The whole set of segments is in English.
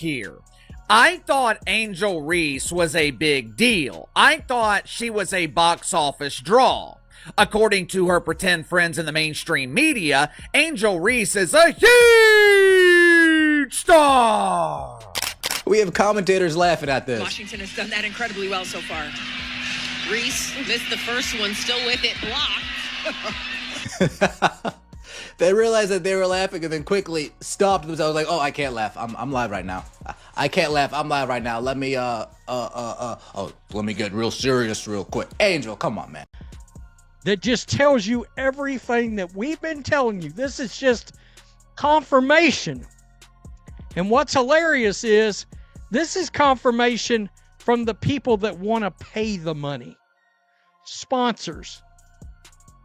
here. I thought Angel Reese was a big deal. I thought she was a box office draw. According to her pretend friends in the mainstream media, Angel Reese is a huge star. We have commentators laughing at this. Washington has done that incredibly well so far. Reese missed the first one, still with it, blocked. They realized that they were laughing and then quickly stopped themselves like, oh, I can't laugh. I'm live right now. I can't laugh. I'm live right now. Let me get real serious real quick. Angel, come on, man. That just tells you everything that we've been telling you. This is just confirmation. And what's hilarious is this is confirmation from the people that want to pay the money. Sponsors.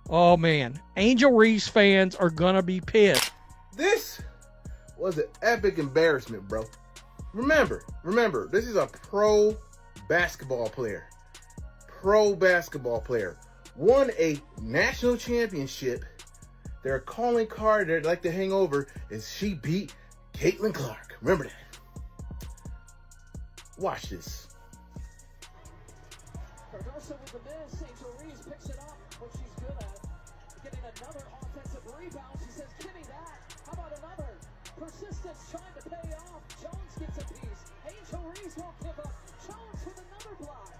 Oh, man. Angel Reese fans are going to be pissed. This was an epic embarrassment, bro. Remember, this is a pro basketball player. Won a national championship. Their calling card they'd like to hang over is she beat Caitlin Clark. Remember that. Watch this. Cardoso with the miss. Angel Reese picks it up. What she's good at. Getting another offensive rebound. She says, give me that. How about another? Persistence trying to pay off. Jones gets a piece. Angel Reese won't give up. Jones with another block.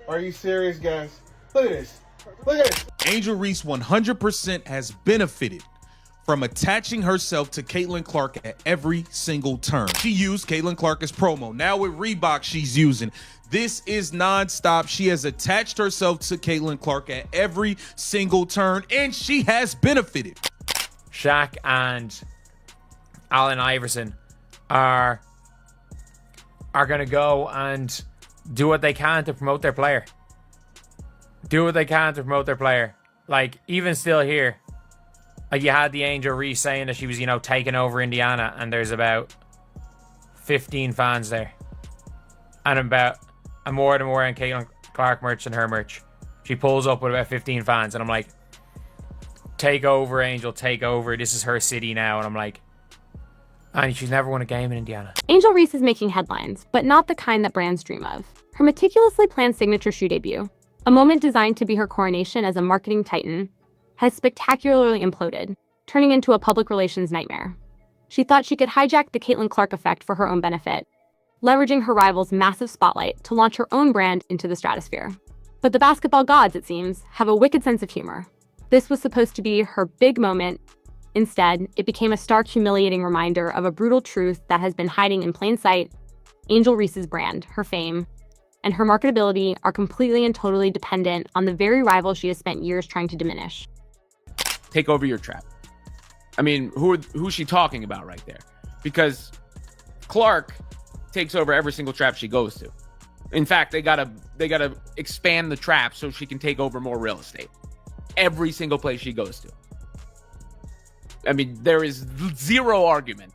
Are you serious, guys? Look at this. Look at this. Angel Reese 100% has benefited from attaching herself to Caitlin Clark at every single turn. She used Caitlin Clark as promo. Now with Reebok, she's using. This is nonstop. She has attached herself to Caitlin Clark at every single turn, and she has benefited. Shaq and Allen Iverson are going to go and do what they can to promote their player. Like, even still here, like, you had the Angel Reese saying that she was, taking over Indiana, and there's about 15 fans there. And more of them wearing Caitlin Clark merch than her merch. She pulls up with about 15 fans, and I'm like, take over, Angel, take over. This is her city now. And I'm like, and she's never won a game in Indiana. Angel Reese is making headlines, but not the kind that brands dream of. Her meticulously planned signature shoe debut, a moment designed to be her coronation as a marketing titan, has spectacularly imploded, turning into a public relations nightmare. She thought she could hijack the Caitlin Clark effect for her own benefit, leveraging her rival's massive spotlight to launch her own brand into the stratosphere. But the basketball gods, it seems, have a wicked sense of humor. This was supposed to be her big moment. Instead, it became a stark, humiliating reminder of a brutal truth that has been hiding in plain sight. Angel Reese's brand, her fame, and her marketability are completely and totally dependent on the very rival she has spent years trying to diminish. Take over your trap. I mean, who's she talking about right there? Because Clark takes over every single trap she goes to. In fact, they gotta expand the trap so she can take over more real estate. Every single place she goes to. I mean, there is zero argument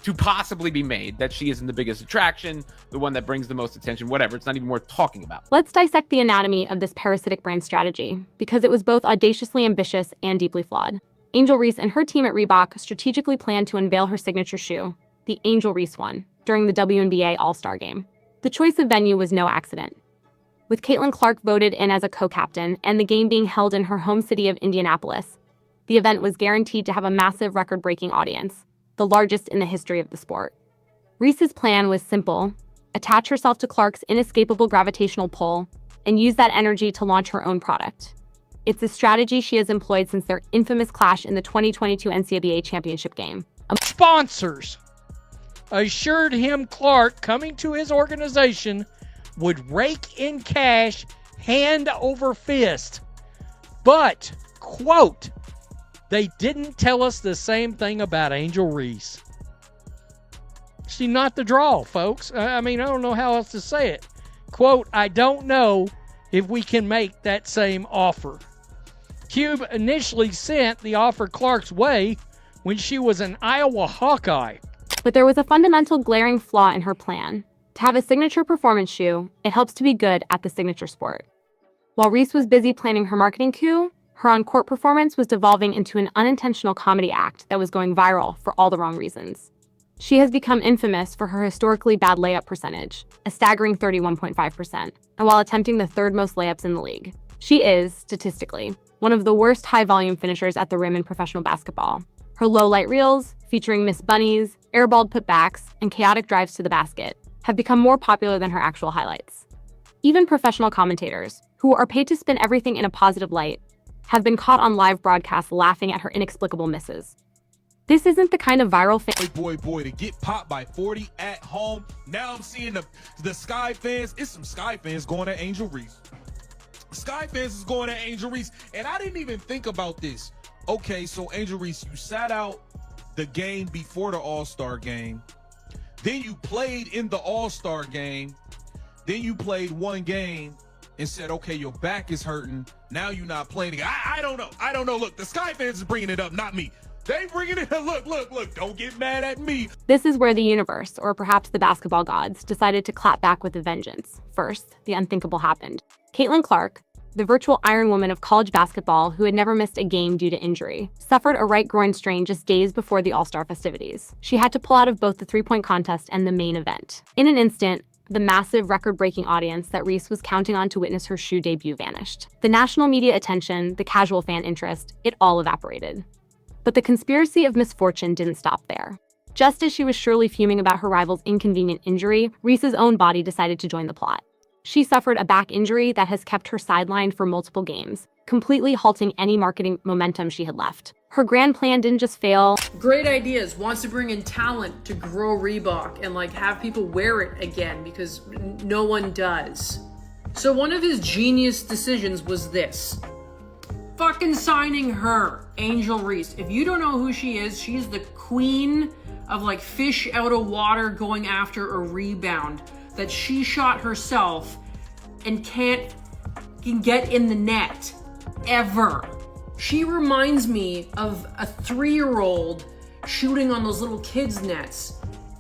to possibly be made that she isn't the biggest attraction, the one that brings the most attention, whatever. It's not even worth talking about. Let's dissect the anatomy of this parasitic brand strategy, because it was both audaciously ambitious and deeply flawed. Angel Reese and her team at Reebok strategically planned to unveil her signature shoe, the Angel Reese one, during the WNBA All-Star Game. The choice of venue was no accident. With Caitlin Clark voted in as a co-captain and the game being held in her home city of Indianapolis, the event was guaranteed to have a massive record-breaking audience, the largest in the history of the sport. Reese's plan was simple: attach herself to Clark's inescapable gravitational pull and use that energy to launch her own product. It's a strategy she has employed since their infamous clash in the 2022 NCAA championship game. Sponsors assured him Clark, coming to his organization, would rake in cash hand over fist. But, quote, they didn't tell us the same thing about Angel Reese. She's not the draw, folks. I mean, I don't know how else to say it. Quote, I don't know if we can make that same offer. Cube initially sent the offer Clark's way when she was an Iowa Hawkeye. But there was a fundamental glaring flaw in her plan. To have a signature performance shoe, it helps to be good at the signature sport. While Reese was busy planning her marketing coup, her on-court performance was devolving into an unintentional comedy act that was going viral for all the wrong reasons. She has become infamous for her historically bad layup percentage, a staggering 31.5%, and while attempting the third most layups in the league. She is, statistically, one of the worst high-volume finishers at the rim in professional basketball. Her low-light reels, featuring Miss Bunnies, airballed putbacks, and chaotic drives to the basket, have become more popular than her actual highlights. Even professional commentators, who are paid to spin everything in a positive light, have been caught on live broadcasts laughing at her inexplicable misses. This isn't the kind of viral Boy, to get popped by 40 at home. Now I'm seeing the Sky fans. It's some Sky fans going at Angel Reese. Sky fans is going at Angel Reese. And I didn't even think about this. Okay, so Angel Reese, you sat out the game before the All-Star game. Then you played in the All-Star game. Then you played one game and said, okay, your back is hurting. Now you're not playing. I don't know. Look, the Sky fans is bringing it up, not me. They bringing it up. Look. Don't get mad at me. This is where the universe, or perhaps the basketball gods, decided to clap back with a vengeance. First, the unthinkable happened. Caitlin Clark, the virtual Iron Woman of college basketball who had never missed a game due to injury, suffered a right groin strain just days before the All-Star festivities. She had to pull out of both the three-point contest and the main event. In an instant, the massive record-breaking audience that Reese was counting on to witness her shoe debut vanished. The national media attention, the casual fan interest, it all evaporated. But the conspiracy of misfortune didn't stop there. Just as she was surely fuming about her rival's inconvenient injury, Reese's own body decided to join the plot. She suffered a back injury that has kept her sidelined for multiple games, completely halting any marketing momentum she had left. Her grand plan didn't just fail. Great ideas, wants to bring in talent to grow Reebok and have people wear it again because no one does. So one of his genius decisions was this. Fucking signing her, Angel Reese. If you don't know who she is, she's the queen of fish out of water going after a rebound that she shot herself and can get in the net ever. She reminds me of a 3-year-old shooting on those little kids' nets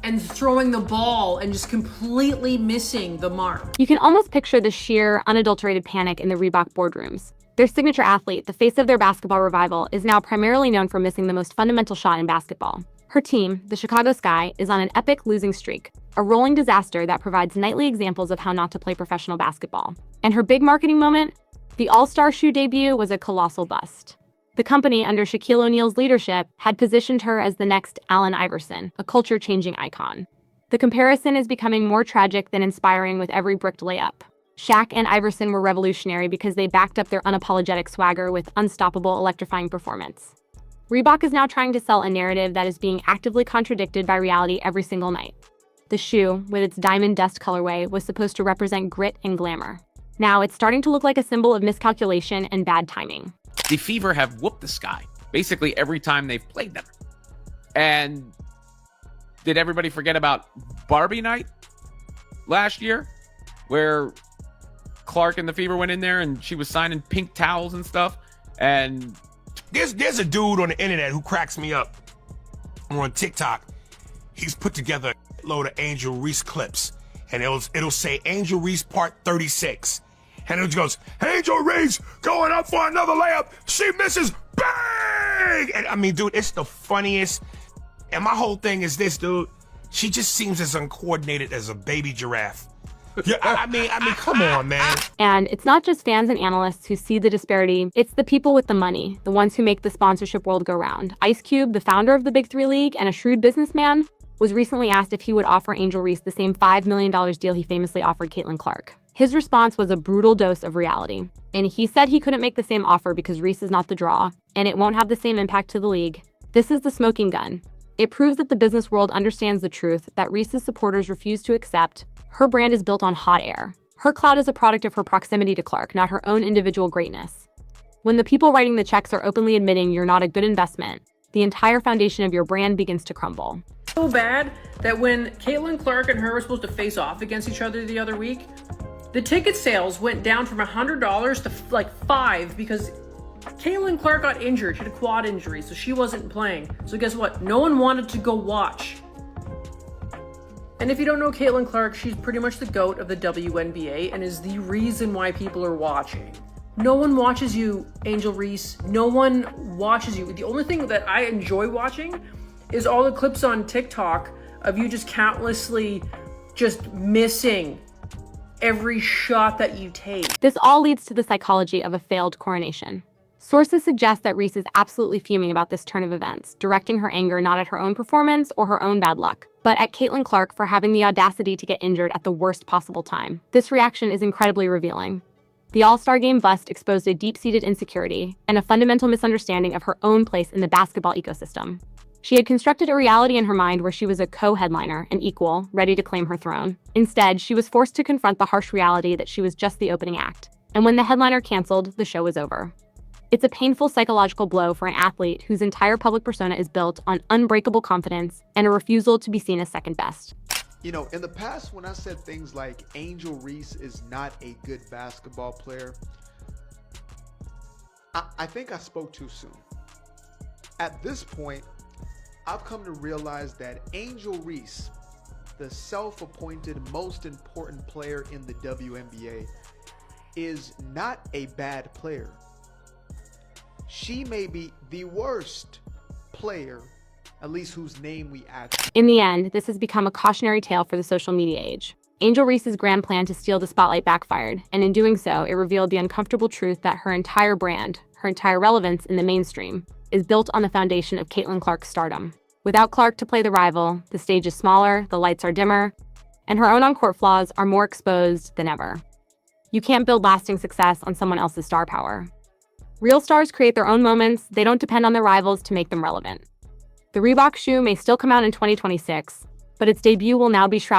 and throwing the ball and just completely missing the mark. You can almost picture the sheer, unadulterated panic in the Reebok boardrooms. Their signature athlete, the face of their basketball revival, is now primarily known for missing the most fundamental shot in basketball. Her team, the Chicago Sky, is on an epic losing streak, a rolling disaster that provides nightly examples of how not to play professional basketball. And her big marketing moment? The All-Star shoe debut was a colossal bust. The company, under Shaquille O'Neal's leadership, had positioned her as the next Allen Iverson, a culture-changing icon. The comparison is becoming more tragic than inspiring with every bricked layup. Shaq and Iverson were revolutionary because they backed up their unapologetic swagger with unstoppable, electrifying performance. Reebok is now trying to sell a narrative that is being actively contradicted by reality every single night. The shoe, with its diamond dust colorway, was supposed to represent grit and glamour. Now it's starting to look like a symbol of miscalculation and bad timing. The Fever have whooped the Sky basically every time they've played them. And did everybody forget about Barbie night last year, where Clark and the Fever went in there and she was signing pink towels and stuff? And there's a dude on the internet who cracks me up. On TikTok, he's put together a load of Angel Reese clips, and it'll say Angel Reese part 36, and it goes, Angel Reese going up for another layup, she misses, bang! And I mean, dude, it's the funniest. And my whole thing is this, dude, she just seems as uncoordinated as a baby giraffe. Yeah, I mean, come on, man. And it's not just fans and analysts who see the disparity, it's the people with the money, the ones who make the sponsorship world go round. Ice Cube, the founder of the Big Three League and a shrewd businessman, was recently asked if he would offer Angel Reese the same $5 million deal he famously offered Caitlin Clark. His response was a brutal dose of reality. And he said he couldn't make the same offer because Reese is not the draw, and it won't have the same impact to the league. This is the smoking gun. It proves that the business world understands the truth that Reese's supporters refuse to accept. Her brand is built on hot air. Her clout is a product of her proximity to Clark, not her own individual greatness. When the people writing the checks are openly admitting you're not a good investment, the entire foundation of your brand begins to crumble. So bad that when Caitlin Clark and her were supposed to face off against each other the other week, the ticket sales went down from $100 to $5 because Caitlin Clark got injured. She had a quad injury, so she wasn't playing. So guess what? No one wanted to go watch. And if you don't know Caitlin Clark, she's pretty much the GOAT of the WNBA and is the reason why people are watching. No one watches you, Angel Reese. No one watches you. The only thing that I enjoy watching is all the clips on TikTok of you just countlessly just missing every shot that you take. This all leads to the psychology of a failed coronation. Sources suggest that Reese is absolutely fuming about this turn of events, directing her anger not at her own performance or her own bad luck, but at Caitlin Clark for having the audacity to get injured at the worst possible time. This reaction is incredibly revealing. The All-Star Game bust exposed a deep-seated insecurity and a fundamental misunderstanding of her own place in the basketball ecosystem. She had constructed a reality in her mind where she was a co-headliner, an equal, ready to claim her throne. Instead, she was forced to confront the harsh reality that she was just the opening act. And when the headliner canceled, the show was over. It's a painful psychological blow for an athlete whose entire public persona is built on unbreakable confidence and a refusal to be seen as second best. You know, in the past, when I said things like Angel Reese is not a good basketball player, I think I spoke too soon. At this point, I've come to realize that Angel Reese, the self-appointed most important player in the WNBA, is not a bad player. She may be the worst player, at least whose name we actually. In the end, this has become a cautionary tale for the social media age. Angel Reese's grand plan to steal the spotlight backfired, and in doing so, it revealed the uncomfortable truth that her entire brand, her entire relevance in the mainstream, is built on the foundation of Caitlin Clark's stardom. Without Clark to play the rival, the stage is smaller, the lights are dimmer, and her own on-court flaws are more exposed than ever. You can't build lasting success on someone else's star power. Real stars create their own moments, they don't depend on their rivals to make them relevant. The Reebok shoe may still come out in 2026, but its debut will now be shrouded